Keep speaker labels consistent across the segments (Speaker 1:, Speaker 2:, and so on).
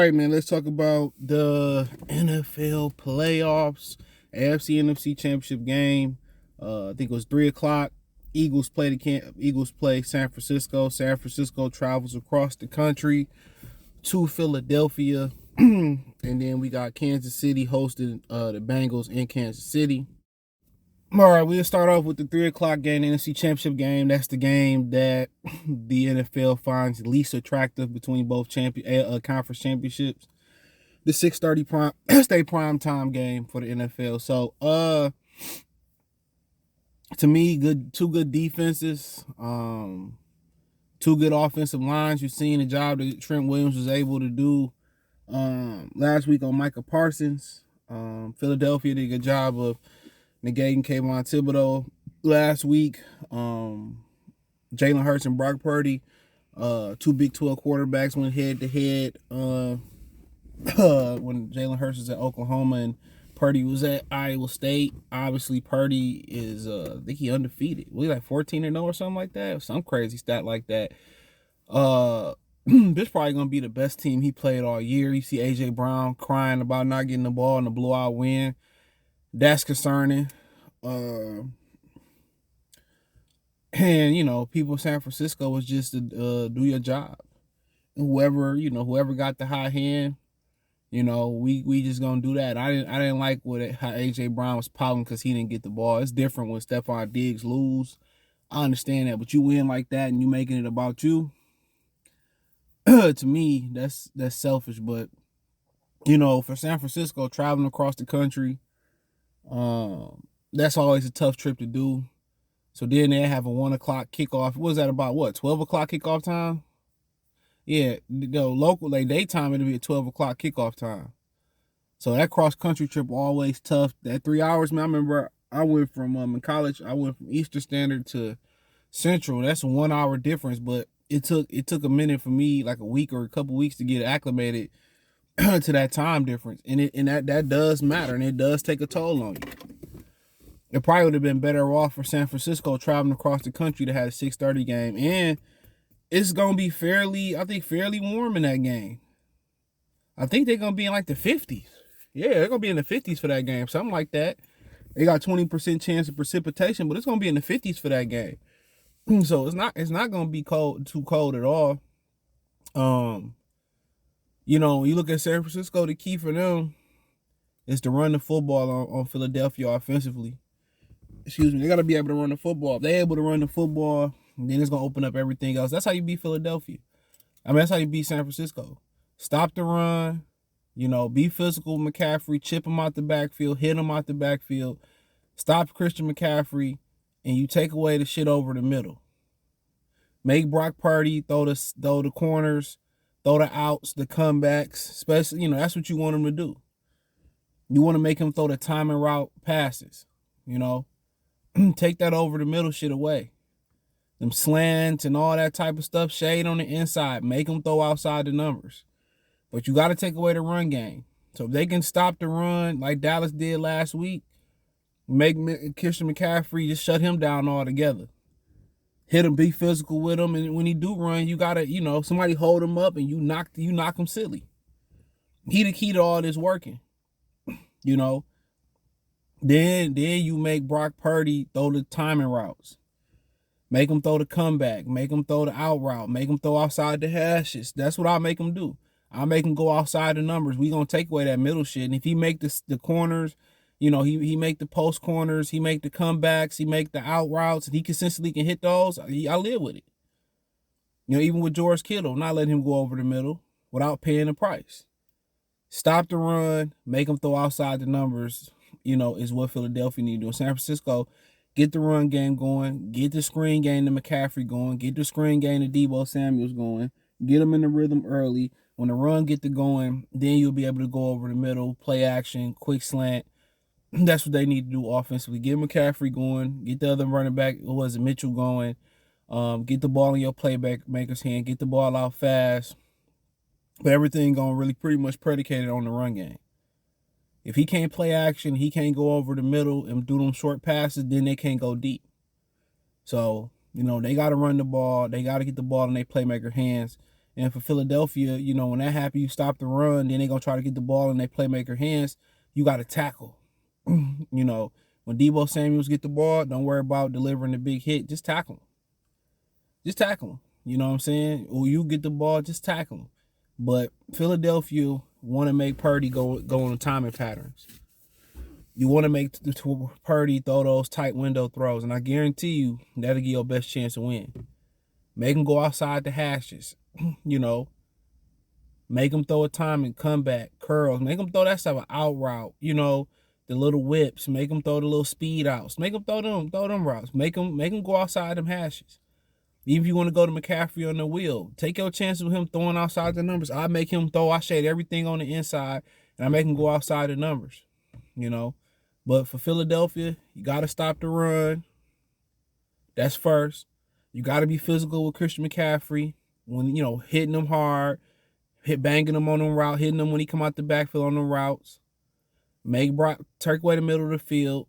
Speaker 1: right, man. Let's talk about the NFL playoffs, AFC NFC Championship game. I think it was 3 o'clock. Eagles play San Francisco. San Francisco travels across the country to Philadelphia, and then we got Kansas City hosting the Bengals in Kansas City. All right, we'll start off with the 3 o'clock game, the NFC Championship game. That's the game that the NFL finds least attractive between both conference championships. The 6:30 prime stay prime time game for the NFL. So, to me, two good defenses, two good offensive lines. You've seen the job that Trent Williams was able to do last week on Micah Parsons. Philadelphia did a good job of negating Kayvon Thibodeau last week. Jalen Hurts and Brock Purdy, two Big 12 quarterbacks went head to head when Jalen Hurts was at Oklahoma and Purdy was at Iowa State. Obviously, Purdy is, I think he undefeated. Was he like 14-0 or something like that? Some crazy stat like that. This probably going to be the best team he played all year. You see A.J. Brown crying about not getting the ball in the blowout win. That's concerning. And, people in San Francisco was just to do your job. Whoever got the high hand, we just gonna do that. I didn't like how A.J. Brown was pouting because he didn't get the ball. It's different when Stephon Diggs lose. I understand that, but you win like that and you making it about you. To me, that's selfish. But for San Francisco, traveling across the country, that's always a tough trip to do. So then they have a 1 o'clock kickoff. What was that about? 12 o'clock kickoff time? Yeah, local, daytime, it'll be at 12 o'clock kickoff time. So that cross-country trip always tough. That 3 hours, man, I remember I went from, in college, I went from Eastern Standard to Central. That's a 1 hour difference, but it took a minute for me, like a week or a couple weeks to get acclimated to that time difference. And that does matter, and it does take a toll on you. It probably would have been better off for San Francisco traveling across the country to have a 6:30 game. And it's going to be fairly warm in that game. I think they're going to be in like the 50s. Yeah, they're going to be in the 50s for that game, something like that. They got 20% chance of precipitation, but it's going to be in the 50s for that game. So it's not going to be too cold at all. You look at San Francisco, the key for them is to run the football on Philadelphia offensively. Excuse me, they got to be able to run the football. If they're able to run the football, then it's going to open up everything else. That's how you beat Philadelphia. That's how you beat San Francisco. Stop the run, be physical with McCaffrey, chip him out the backfield, hit him out the backfield, stop Christian McCaffrey, and you take away the shit over the middle. Make Brock Purdy throw the corners, throw the outs, the comebacks, especially, that's what you want him to do. You want to make him throw the timing route passes, Take that over the middle shit away. Them slants and all that type of stuff, shade on the inside. Make them throw outside the numbers. But you got to take away the run game. So if they can stop the run like Dallas did last week, make Christian McCaffrey, just shut him down altogether. Hit him, be physical with him, and when he do run, you got to, somebody hold him up and you knock him silly. He the key to all this working, Then you make Brock Purdy throw the timing routes. Make him throw the comeback. Make him throw the out route. Make him throw outside the hashes. That's what I'll make him do. I'll make him go outside the numbers. We going to take away that middle shit. And if he make the corners, he make the post corners, he make the comebacks, he make the out routes, and he consistently can hit those, I live with it. Even with George Kittle, not letting him go over the middle without paying the price. Stop the run. Make him throw outside the numbers, is what Philadelphia need to do. San Francisco, get the run game going. Get the screen game to McCaffrey going. Get the screen game to Deebo Samuels going. Get them in the rhythm early. When the run get to going, then you'll be able to go over the middle, play action, quick slant. That's what they need to do offensively. Get McCaffrey going. Get the other running back, Mitchell, going. Get the ball in your playmaker's hand. Get the ball out fast. But everything going really pretty much predicated on the run game. If he can't play action, he can't go over the middle and do them short passes, then they can't go deep. So, they got to run the ball. They got to get the ball in their playmaker hands. And for Philadelphia, when that happens, you stop the run, then they're going to try to get the ball in their playmaker hands. You got to tackle. When Deebo Samuels get the ball, don't worry about delivering the big hit. Just tackle him. Just tackle him. You know what I'm saying? Or you get the ball, just tackle him. But Philadelphia want to make Purdy go on the timing patterns. You want to make Purdy throw those tight window throws, and I guarantee you that'll give you your best chance to win. Make him go outside the hashes, Make him throw a timing comeback, curls. Make him throw that stuff, an out route, the little whips. Make him throw the little speed outs. Make him throw them routes. Make him go outside them hashes. Even if you want to go to McCaffrey on the wheel, take your chances with him throwing outside the numbers. I make him throw. I shade everything on the inside, and I make him go outside the numbers, But for Philadelphia, you got to stop the run. That's first. You got to be physical with Christian McCaffrey when, hitting them hard, banging him on them route, hitting him when he come out the backfield on them routes. Make Brock take away the middle of the field.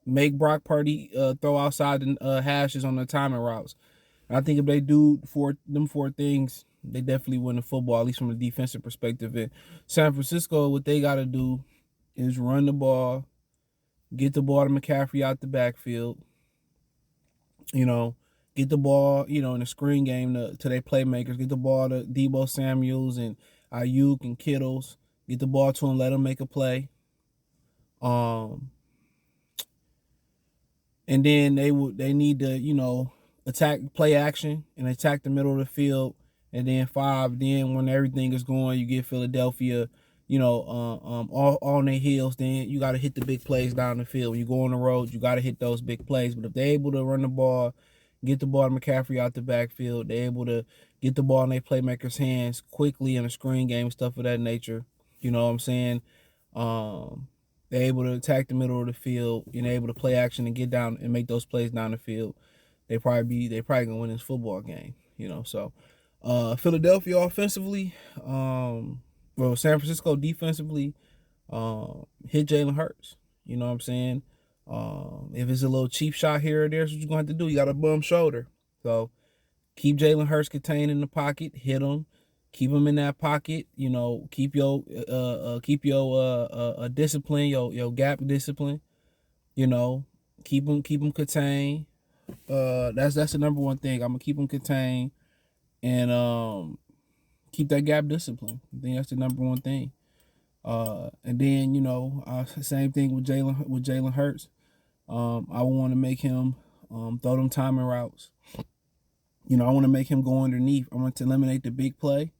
Speaker 1: Make Brock Purdy throw outside the hashes on the timing routes. I think if they do them four things, they definitely win the football, at least from a defensive perspective. And San Francisco, what they got to do is run the ball, get the ball to McCaffrey out the backfield, get the ball, in the screen game to their playmakers, get the ball to Deebo Samuels and Ayuk and Kittles, get the ball to them, let them make a play. And then they need to, attack play action and attack the middle of the field. And then then when everything is going, you get Philadelphia, all on their heels. Then you got to hit the big plays down the field. When you go on the road, you got to hit those big plays. But if they're able to run the ball, get the ball to McCaffrey out the backfield, they're able to get the ball in their playmakers' hands quickly in a screen game, stuff of that nature. You know what I'm saying? They're able to attack the middle of the field and able to play action and get down and make those plays down the field. They probably gonna win this football game. So Philadelphia offensively, San Francisco defensively, hit Jalen Hurts. You know what I'm saying? If it's a little cheap shot here or there, that's what you're gonna have to do. You got a bum shoulder, so keep Jalen Hurts contained in the pocket, hit him. Keep them in that pocket, keep your discipline, your gap discipline, keep them contained. That's the number one thing. I'm gonna keep them contained and keep that gap discipline. I think that's the number one thing. And then same thing with Jalen Hurts. I want to make him throw them timing routes. I want to make him go underneath. I want to eliminate the big play.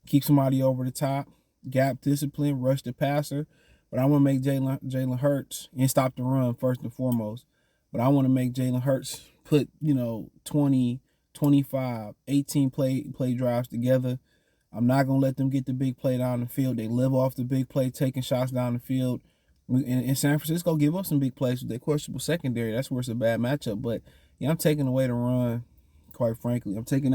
Speaker 1: Keep somebody over the top, gap discipline, rush the passer. But I want to make Jalen Hurts and stop the run first and foremost. But I want to make Jalen Hurts put, 20, 25, 18 play drives together. I'm not going to let them get the big play down the field. They live off the big play, taking shots down the field. And San Francisco give up some big plays with their questionable secondary. That's where it's a bad matchup. But, I'm taking away the run, quite frankly. I'm taking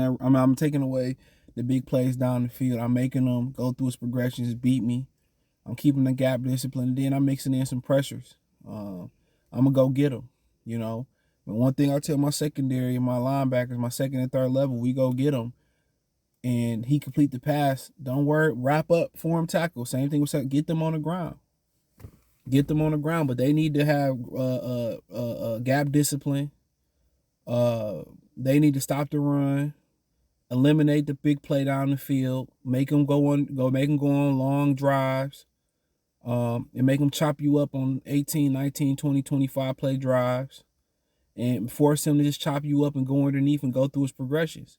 Speaker 1: away the big plays down the field. I'm making them go through his progressions, beat me. I'm keeping the gap discipline. And then I'm mixing in some pressures. I'm going to go get them, But one thing I tell my secondary and my linebackers, my second and third level, we go get them. And he complete the pass. Don't worry, wrap up, form tackle. Same thing with get them on the ground. Get them on the ground, but they need to have gap discipline. They need to stop the run. Eliminate the big play down the field. Make them go on long drives. And make them chop you up on 18, 19, 20, 25 play drives. And force him to just chop you up and go underneath and go through his progressions.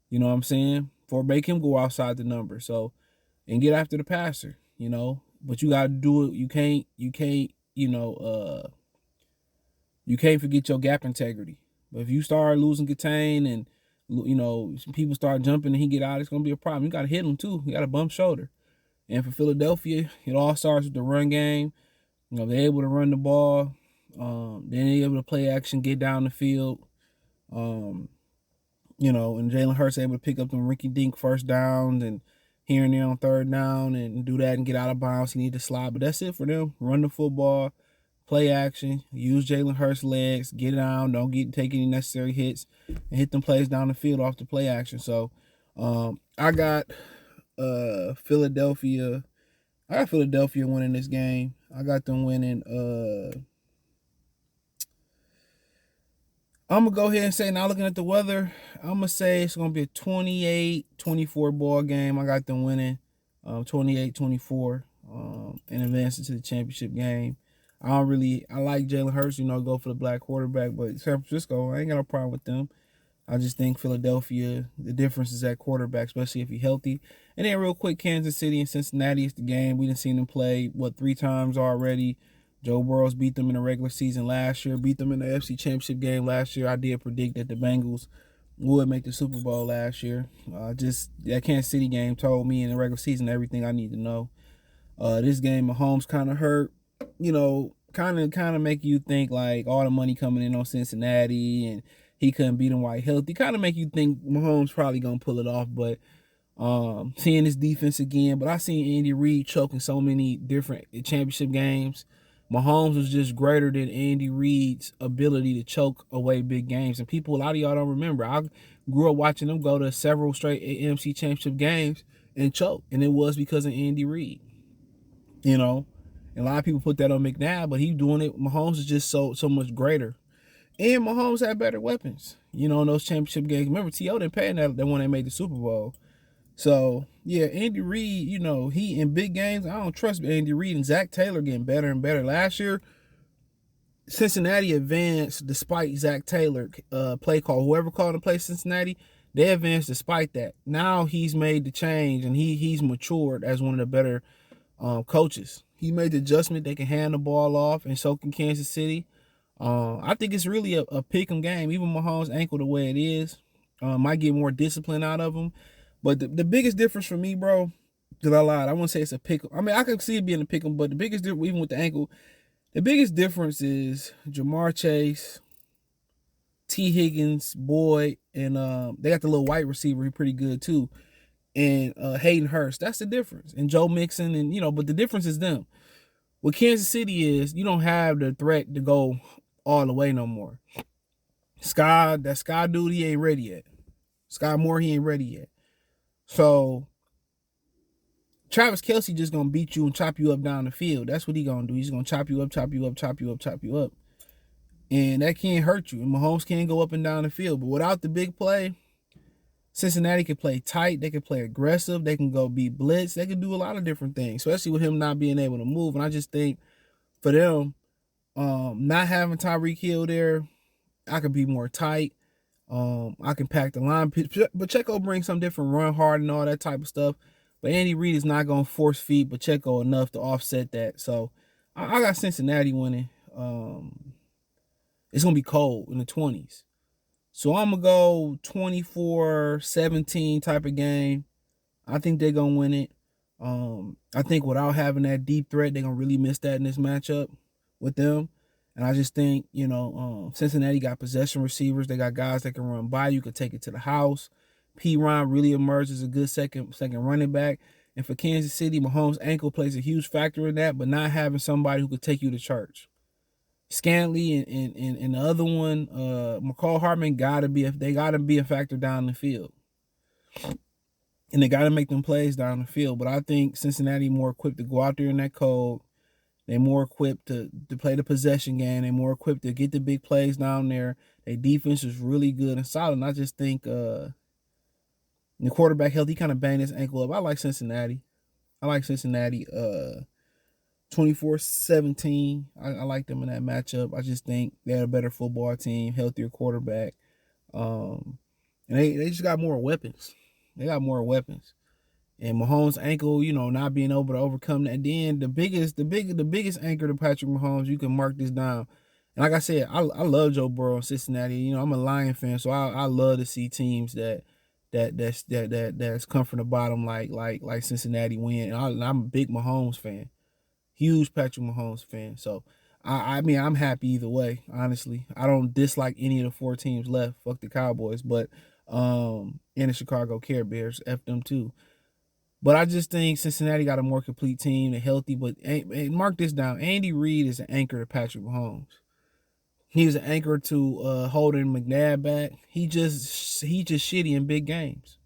Speaker 1: You know what I'm saying? Make him go outside the number. So, and get after the passer, But you gotta do it. You can't forget your gap integrity. But if you start losing contain and people start jumping and he get out, it's gonna be a problem. You gotta hit him too. You got a bump shoulder. And for Philadelphia, it all starts with the run game. They're able to run the ball. Then they're able to play action, get down the field. And Jalen Hurts able to pick up them rinky-dink first downs and here and there on third down and do that and get out of bounds. He need to slide. But that's it for them. Run the football, play action, use Jalen Hurts' legs, get down, don't take any necessary hits, and hit them plays down the field off the play action. So I got Philadelphia. I got Philadelphia winning this game. I got them winning. I'm going to go ahead and say, now looking at the weather, I'm going to say it's going to be a 28-24 ball game. I got them winning 28-24 and advancing to the championship game. I like Jalen Hurts, go for the black quarterback, but San Francisco, I ain't got no problem with them. I just think Philadelphia, the difference is at quarterback, especially if he's healthy. And then real quick, Kansas City and Cincinnati is the game. We done seen them play, 3 times already. Joe Burrows beat them in the regular season last year, beat them in the AFC Championship game last year. I did predict that the Bengals would make the Super Bowl last year. Just that Kansas City game told me in the regular season everything I need to know. This game, Mahomes kind of hurt, kind of make you think like all the money coming in on Cincinnati and he couldn't beat him while healthy. Kind of make you think Mahomes probably gonna pull it off, but seeing his defense again. But I seen Andy Reid choking so many different championship games. Mahomes was just greater than Andy Reid's ability to choke away big games. And a lot of y'all don't remember. I grew up watching them go to several straight NFC championship games and choke, and it was because of Andy Reid. And a lot of people put that on McNabb, but he doing it. Mahomes is just so much greater. And Mahomes had better weapons, in those championship games. Remember, T.O. didn't pay that when they made the Super Bowl. So, yeah, Andy Reid, he in big games, I don't trust Andy Reid. And Zach Taylor getting better and better. Last year, Cincinnati advanced despite Zach Taylor play call. Whoever called to play Cincinnati, they advanced despite that. Now he's made the change, and he's matured as one of the better coaches. He made the adjustment. They can hand the ball off, and so can Kansas City. I think it's really a pick 'em game. Even Mahomes' ankle the way it is, might get more discipline out of him. But the biggest difference for me, bro, because I lied, I wouldn't say it's a pick 'em. I mean, I can see it being a pick 'em, but the biggest difference, even with the ankle, the biggest difference is Jamar Chase, T. Higgins, Boyd, and they got the little white receiver. He's pretty good too. And Hayden Hurst. That's the difference. And Joe Mixon, and but the difference is them. What Kansas City is, you don't have the threat to go all the way no more. That Sky dude, he ain't ready yet. Sky Moore, he ain't ready yet. So Travis Kelce just gonna beat you and chop you up down the field. That's what he gonna do. He's gonna chop you up, chop you up, chop you up, chop you up. And that can't hurt you. And Mahomes can't go up and down the field. But without the big play, Cincinnati can play tight. They can play aggressive. They can go be blitz. They can do a lot of different things, especially with him not being able to move. And I just think for them, not having Tyreek Hill there, I could be more tight. I can pack the line. Pacheco brings some different, run hard and all that type of stuff. But Andy Reid is not going to force feed Pacheco enough to offset that. So I got Cincinnati winning. It's going to be cold in the 20s. So I'm going to go 24-17 type of game. I think they're going to win it. I think without having that deep threat, they're going to really miss that in this matchup with them. And I just think, Cincinnati got possession receivers. They got guys that can run by you, can take it to the house. P. Ryan really emerged as a good second running back. And for Kansas City, Mahomes' ankle plays a huge factor in that, but not having somebody who could take you to church. Scantley and the other one, McCall Hartman, gotta be a factor down the field. And they gotta make them plays down the field. But I think Cincinnati more equipped to go out there in that cold. They're more equipped to play the possession game. They're more equipped to get the big plays down there. Their defense is really good and solid. And I just think the quarterback health, he kind of banged his ankle up. I like Cincinnati. 24-17. I like them in that matchup. I just think they're a better football team, healthier quarterback. And they just got more weapons. And Mahomes' ankle, not being able to overcome that. Then the biggest anchor to Patrick Mahomes, you can mark this down. And like I said, I love Joe Burrow in Cincinnati. I'm a Lion fan, so I love to see teams that's come from the bottom like Cincinnati win. And I'm a big Mahomes fan, huge Patrick Mahomes fan. So I mean I'm happy either way. Honestly, I don't dislike any of the 4 teams left. Fuck the Cowboys, but and the Chicago Care Bears, F them too. But I just think Cincinnati got a more complete team. They're healthy. But mark this down. Andy Reid is an anchor to Patrick Mahomes. He was an anchor to holding McNabb back. He just shitty in big games.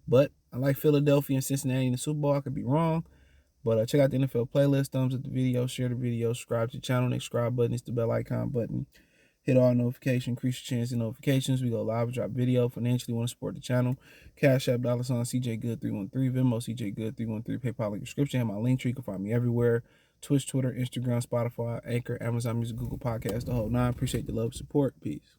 Speaker 1: But I like Philadelphia and Cincinnati in the Super Bowl. I could be wrong. But check out the NFL playlist. Thumbs up the video. Share the video. Subscribe to the channel. Next subscribe button is the bell icon button. Hit all notifications. Increase your chance of notifications. We go live, drop video. Financially want to support the channel. Cash App, $ CJ Good 313. Venmo, CJ Good 313. PayPal link description. And my link tree. You can find me everywhere. Twitch, Twitter, Instagram, Spotify, Anchor, Amazon Music, Google Podcasts, the whole nine. Appreciate the love, support. Peace.